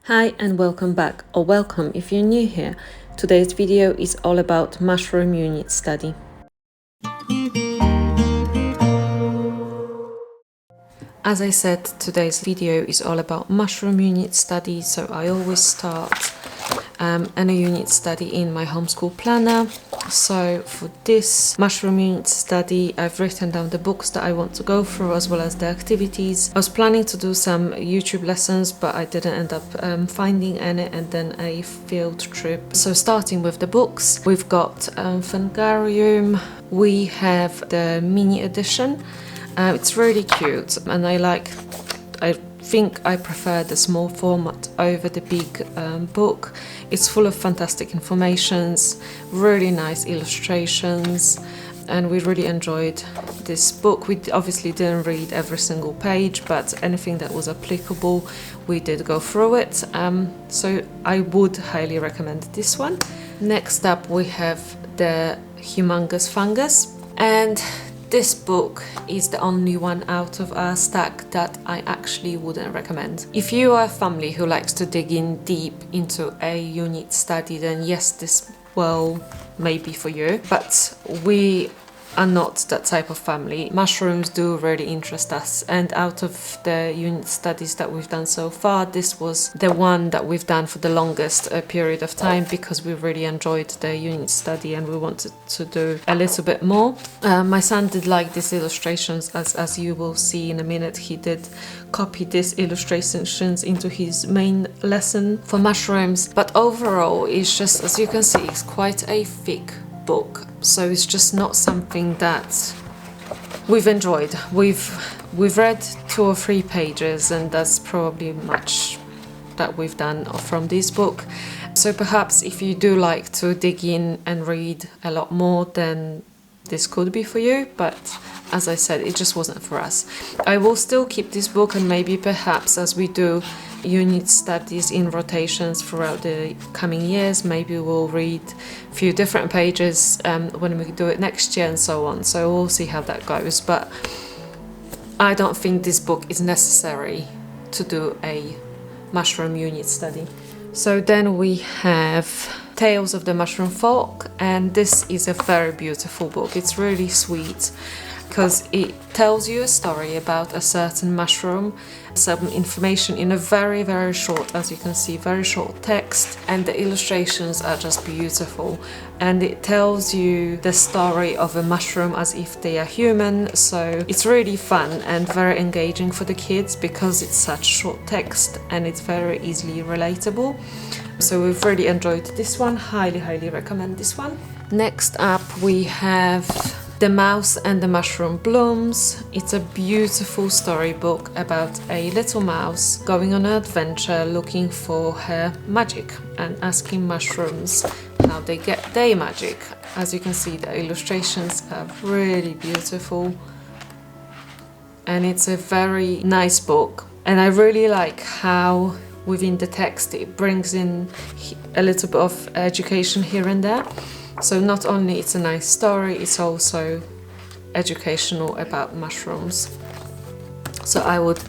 Hi and welcome back, or welcome if you're new here. Today's video is all about mushroom unit study. As I said, today's video is all about mushroom unit study, so I always start any unit study in my homeschool planner. So for this mushroom unit study, I've written down the books that I want to go through as well as the activities. I was planning to do some YouTube lessons, but I didn't end up finding any, and then a field trip. So starting with the books, we've got Fungaruim. We have the mini edition. It's really cute, and I think I prefer the small format over the big book. It's full of fantastic informations, really nice illustrations, and we really enjoyed this book. We obviously didn't read every single page, but anything that was applicable, we did go through it. So I would highly recommend this one. Next up, we have the Humongous Fungus, and this book is the only one out of our stack that I actually wouldn't recommend. If you are a family who likes to dig in deep into a unit study, then yes, this will maybe for you. But we are not that type of family. Mushrooms do really interest us, and out of the unit studies that we've done so far, this was the one that we've done for the longest period of time, because we really enjoyed the unit study and we wanted to do a little bit more. My son did like these illustrations, as you will see in a minute. He did copy these illustrations into his main lesson for mushrooms, but overall it's just, as you can see, it's quite a thick book, so it's just not something that we've enjoyed. We've read 2 or 3 pages, and that's probably much that we've done from this book. So perhaps if you do like to dig in and read a lot more, then this could be for you, but as I said, it just wasn't for us. I will still keep this book, and maybe perhaps as we do unit studies in rotations throughout the coming years, maybe we'll read a few different pages when we do it next year and so on. So we'll see how that goes, but I don't think this book is necessary to do a mushroom unit study. So then we have Tales of the Mushroom Folk, and this is a very beautiful book. It's really sweet because it tells you a story about a certain mushroom, some information in a very, very short, as you can see, very short text, and the illustrations are just beautiful. And it tells you the story of a mushroom as if they are human, so it's really fun and very engaging for the kids because it's such short text and it's very easily relatable. So we've really enjoyed this one, highly recommend this one. Next up we have The Mouse and the Mushroom Blooms. It's a beautiful storybook about a little mouse going on an adventure looking for her magic and asking mushrooms how they get their magic. As you can see, the illustrations are really beautiful, and it's a very nice book. And I really like how within the text it brings in a little bit of education here and there. So not only it's a nice story, it's also educational about mushrooms. So I would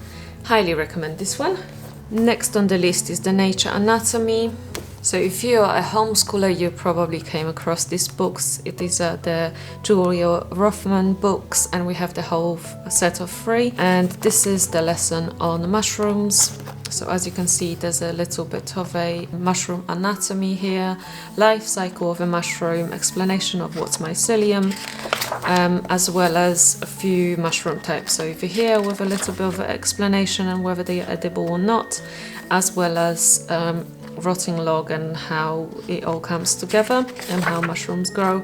highly recommend this one. Next on the list is The Nature Anatomy. So if you are a homeschooler, you probably came across these books. It is the Julia Rothman books, and we have the whole set of 3. And this is the lesson on mushrooms. So as you can see, there's a little bit of a mushroom anatomy here, life cycle of a mushroom, explanation of what's mycelium, as well as a few mushroom types. So if you're here with a little bit of an explanation on whether they are edible or not, as well as rotting log and how it all comes together and how mushrooms grow.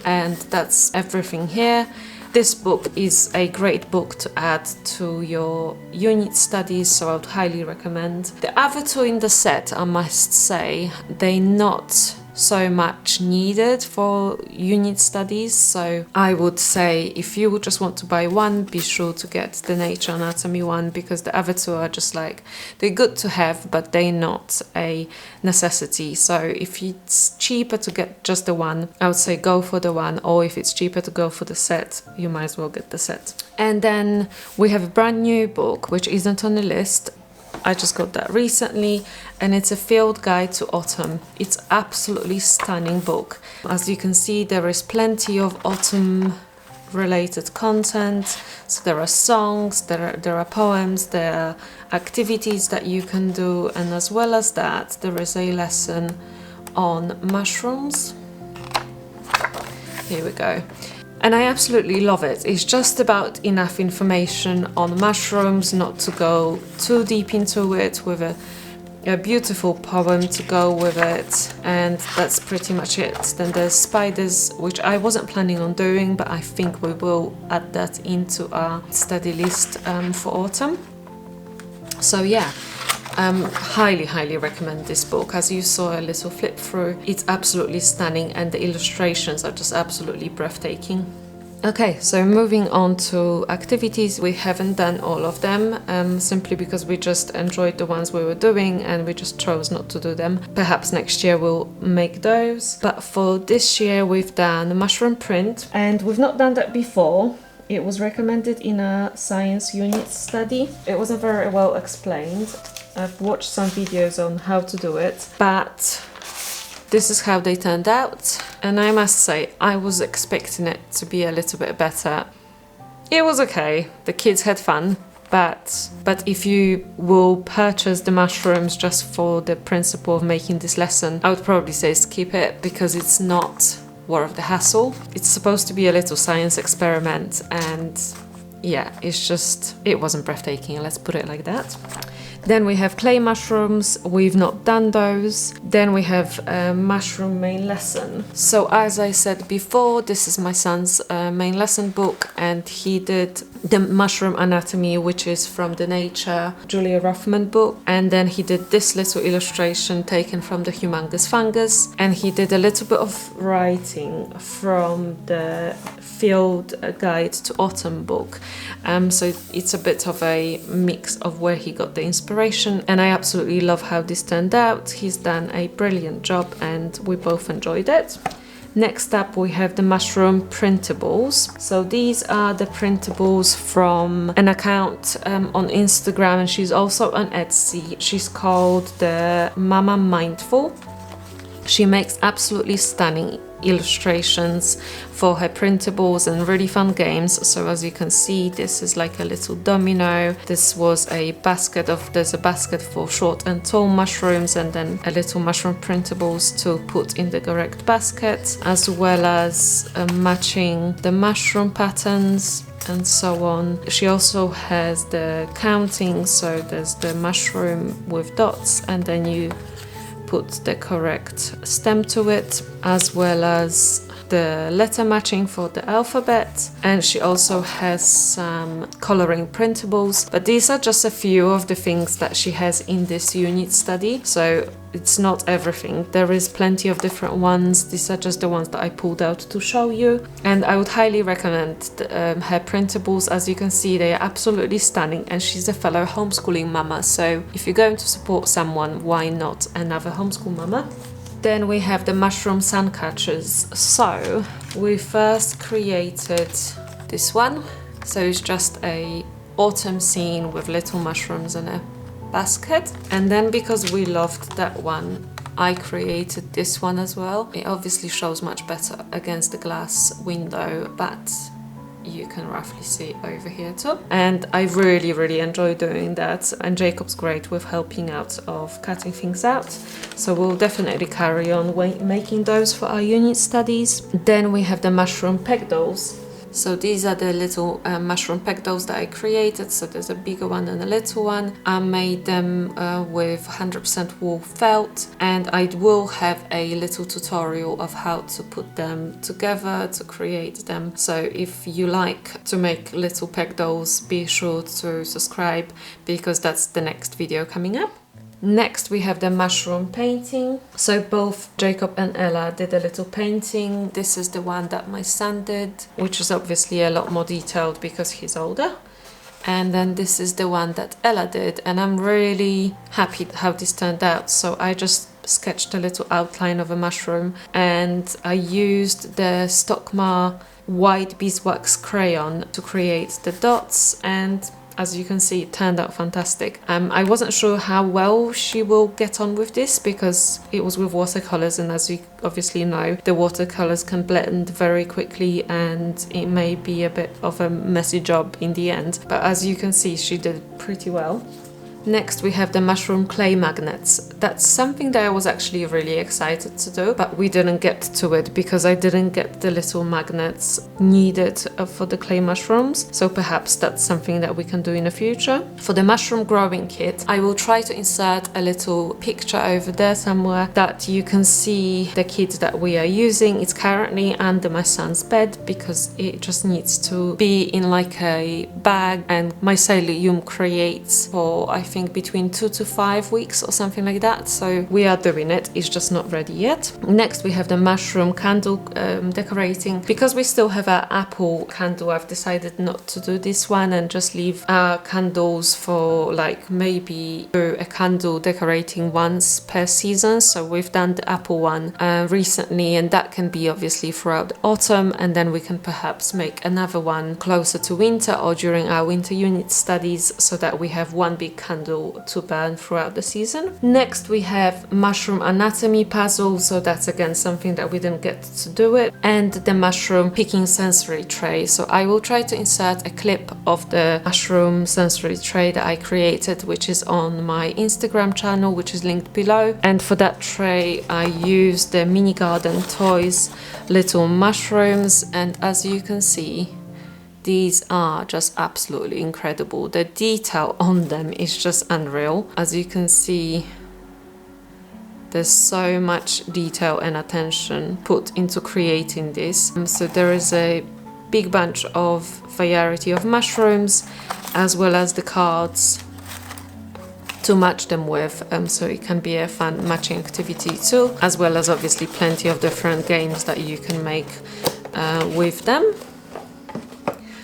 And that's everything here. This book is a great book to add to your unit studies, so I would highly recommend. The other 2 in the set, I must say, they're not so much needed for unit studies, so I would say if you would just want to buy one, be sure to get the Nature Anatomy one, because the other 2 are just like, they're good to have, but they're not a necessity. So if it's cheaper to get just the one, I would say go for the one, or if it's cheaper to go for the set, you might as well get the set. And then we have a brand new book which isn't on the list, I just got that recently, and it's a field guide to autumn. It's absolutely stunning book. As you can see, there is plenty of autumn related content. So there are songs, there are poems, there are activities that you can do, and as well as that, there is a lesson on mushrooms. Here we go. And I absolutely love it. It's just about enough information on mushrooms, not to go too deep into it, with a beautiful poem to go with it, and that's pretty much it. Then there's spiders, which I wasn't planning on doing, but I think we will add that into our study list for autumn. So yeah, highly recommend this book. As you saw a little flip through, it's absolutely stunning, and the illustrations are just absolutely breathtaking. Okay, so moving on to activities, we haven't done all of them, simply because we just enjoyed the ones we were doing and we just chose not to do them. Perhaps next year we'll make those. But for this year we've done mushroom print, and we've not done that before. It was recommended in a science unit study. It wasn't very well explained. I've watched some videos on how to do it, but this is how they turned out, and I must say I was expecting it to be a little bit better. It was okay, the kids had fun, but if you will purchase the mushrooms just for the principle of making this lesson, I would probably say skip it, because it's not worth the hassle. It's supposed to be a little science experiment, and yeah, it wasn't breathtaking, let's put it like that. Then we have clay mushrooms, we've not done those. Then we have a mushroom main lesson. So as I said before, this is my son's main lesson book, and he did the mushroom anatomy, which is from the Nature Julia Rothman book. And then he did this little illustration taken from the Humongous Fungus. And he did a little bit of writing from the Field Guide to Autumn book. So it's a bit of a mix of where he got the inspiration, and I absolutely love how this turned out. He's done a brilliant job and we both enjoyed it. Next up we have the mushroom printables. So these are the printables from an account on Instagram, and she's also on Etsy. She's called the Mama Mindful. She makes absolutely stunning illustrations for her printables and really fun games. So as you can see, this is like a little domino. This was a basket there's a basket for short and tall mushrooms, and then a little mushroom printables to put in the correct basket, as well as matching the mushroom patterns and so on. She also has the counting, so there's the mushroom with dots, and then you put the correct stem to it, as well as the letter matching for the alphabet. And she also has some coloring printables, but these are just a few of the things that she has in this unit study, so it's not everything. There is plenty of different ones. These are just the ones that I pulled out to show you, and I would highly recommend her printables. As you can see, they are absolutely stunning, and she's a fellow homeschooling mama, so if you're going to support someone, why not another homeschool mama? Then we have the mushroom sun catchers. So we first created this one. So it's just a autumn scene with little mushrooms in a basket. And then because we loved that one, I created this one as well. It obviously shows much better against the glass window, but you can roughly see over here too. And I really enjoy doing that, and Jacob's great with helping out of cutting things out, so we'll definitely carry on making those for our unit studies. Then we have the mushroom peg dolls. So these are the little mushroom peg dolls that I created. So there's a bigger one and a little one. I made them with 100% wool felt, and I will have a little tutorial of how to put them together to create them. So if you like to make little peg dolls, be sure to subscribe, because that's the next video coming up. Next we have the mushroom painting. So both Jacob and Ella did a little painting. This is the one that my son did, which is obviously a lot more detailed because he's older. And then this is the one that Ella did, and I'm really happy how this turned out. So I just sketched a little outline of a mushroom, and I used the Stockmar white beeswax crayon to create the dots, and as you can see, it turned out fantastic. I wasn't sure how well she will get on with this because it was with watercolors, and as you obviously know, the watercolors can blend very quickly and it may be a bit of a messy job in the end, but as you can see, she did pretty well. Next, we have the mushroom clay magnets. That's something that I was actually really excited to do, but we didn't get to it because I didn't get the little magnets needed for the clay mushrooms. So perhaps that's something that we can do in the future. For the mushroom growing kit, I will try to insert a little picture over there somewhere that you can see the kit that we are using. It's currently under my son's bed because it just needs to be in like a bag, and my mycelium creates for, I think, between 2 to 5 weeks or something like that. So we are doing it, it's just not ready yet. Next, we have the mushroom candle decorating. Because we still have our apple candle, I've decided not to do this one and just leave our candles for like maybe do a candle decorating once per season. So we've done the apple one recently, and that can be obviously throughout the autumn, and then we can perhaps make another one closer to winter or during our winter unit studies, so that we have one big candle to burn throughout the season. Next, we have mushroom anatomy puzzle, so that's again something that we didn't get to do it, and the mushroom picking sensory tray. So I will try to insert a clip of the mushroom sensory tray that I created, which is on my Instagram channel, which is linked below. And for that tray, I used the Mini Garden Toys little mushrooms, and as you can see, these are just absolutely incredible. The detail on them is just unreal. As you can see, there's so much detail and attention put into creating this. So there is a big bunch of variety of mushrooms, as well as the cards to match them with, so it can be a fun matching activity too, as well as obviously plenty of different games that you can make with them.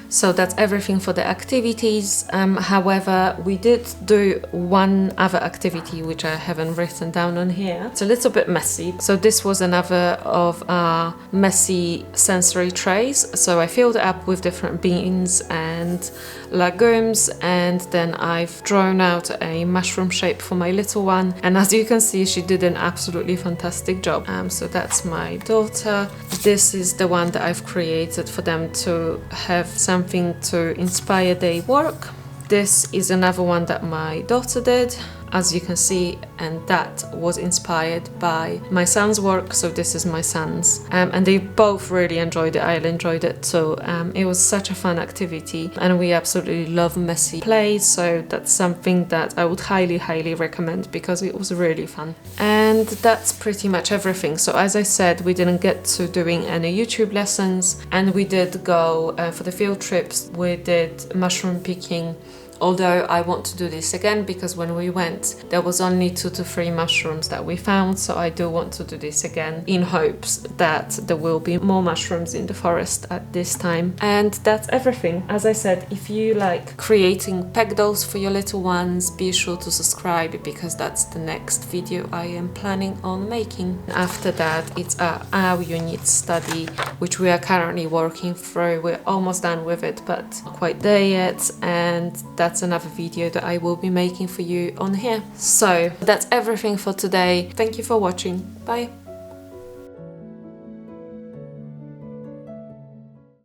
So that's everything for the activities. However, we did do one other activity which I haven't written down on here. It's a little bit messy. So this was another of our messy sensory trays. So I filled it up with different beans and legumes, and then I've drawn out a mushroom shape for my little one. And as you can see, she did an absolutely fantastic job. So that's my daughter. This is the one that I've created for them to have something to inspire their work. This is another one that my daughter did, as you can see, and that was inspired by my son's work. So this is my son's, and they both really enjoyed it. I enjoyed it too. It was such a fun activity, and we absolutely love messy play, so that's something that I would highly recommend because it was really fun. And that's pretty much everything. So as I said, we didn't get to doing any YouTube lessons, and we did go for the field trips. We did mushroom picking, although I want to do this again because when we went there was only 2 to 3 mushrooms that we found, so I do want to do this again in hopes that there will be more mushrooms in the forest at this time. And that's everything. As I said, if you like creating peg dolls for your little ones, be sure to subscribe because that's the next video I am planning on making. After that, it's our unit study, which we are currently working through. We're almost done with it, but not quite there yet, and that's another video that I will be making for you on here. So that's everything for today. Thank you for watching. Bye.